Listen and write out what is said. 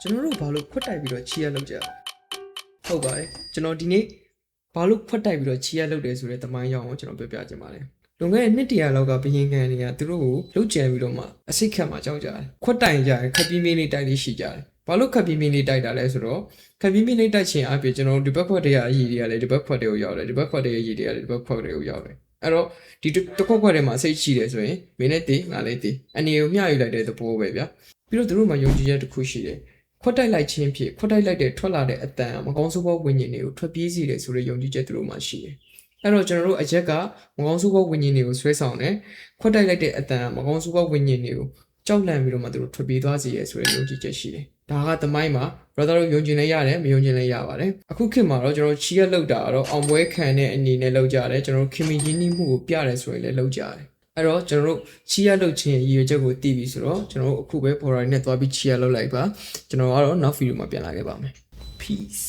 ကျွန်တော်တို့ဘာလို့ခွတ်တိုက်ပြီးတော့ချီရလောက်ကြဟုတ်ပါတယ်ကျွန်တော်ဒီနေ့ဘာလို့ခွတ်တိုက်ပြီးတော့ချီရလောက်တယ်ဆိုတဲ့သမိုင်းကြောင်းကိုကျွန်တော်ပြောပြချင်ပါတယ်လွန်ခဲ့တဲ့နှစ်တရာလောက်ကဘယင်ကန်တွေကသူတို့ကိုလှုပ်ကြံပြီးတော့မှအစိတ်ခတ်မှကြောက်ကြတယ်ခွတ်တိုင်ကြတယ်ခက်ပြင်းပြင်းလေးတိုက်လေးရှိကြတယ်ဘာလို့ခက်ပြင်းပြင်းလေးတိုက်တာလဲဆိုတော့ခက်ပြင်းပြင်းလေးတိုက်ချင်အပြင်ကျွန်တော်တို့ဒီဘက်ခွက်တွေကအရည်တွေကလည်းဒီဘက်ခွက်တွေကိုရောက်တယ်ဒီဘက်ခွက်တွေရဲ့အရည်တွေကလည်းဒီဘက်ခွက်တွေကိုရောက်တယ်အဲ့တော့ဒီတစ်ခွက်ခွက်ထဲမှာစိတ်ရှိတယ်ဆိုရင်မင်းနဲ့တေးငါလည်းတေးအနေကိုမျှယူလိုက်တဲ့သဘောပဲဗျာပြီးတော့သူတို့မှာယုံကြည်ချက်တစ်ခုရှိတယ်ခွတ်တိုက်လိုက်ခြင်းဖြစ်ခွတ်တိုက်လိုက်တဲ့ထွက်လာတဲ့အတန်မကောင်းဆိုးဘောဝိညာဉ်တွေကိုထွက်ပြေးစေတယ်ဆိုတဲ့ယုံကြည်ချက်သူတို့မှာရှိတယ်အဲ့တော့ကျွန်တော်တို့အရက်ကမကောင်းဆိုးဘောဝိညာဉ်တွေကိုဆွဲဆောင်တယ်ခွတ်တိုက်လိုက်တဲ့အတန်မကောင်းဆိုးဘောဝိညာဉ်တွေကိုကြောက်လန့်ပြီးတော့မှသူတို့ထွက်ပြေးသွားစေရဆိုတဲ့ယုံကြည်ချက်ရှိတယ်ဒါကသမိုင်းမှာ brother တို့ယုံကြည်လဲရတယ်မယုံကြည်လဲရပါတယ်အခုခေတ်မှာတော့ကျွန်တော်ချီးရလောက်တာတော့အောင်ပွဲခံတဲ့အနေနဲ့လောက်ကြတယ်ကျွန်တော်တို့ခင်မင်းရင်းနှီးမှုကိုပြတယ်ဆိုရင်လည်းလောက်ကြတယ်အဲ့တော့ကျွန်တော်တို့ချီးရလောက်ခြင်းရည်ရွယ်ချက်ကိုသိပြီဆိုတော့ကျွန်တော်တို့အခုပဲ border နဲ့သွားပြီးချီးရလောက်လိုက်ပါကျွန်တော်ကတော့နောက်ဗီဒီယိုမှာပြန်လာခဲ့ပါမယ် peace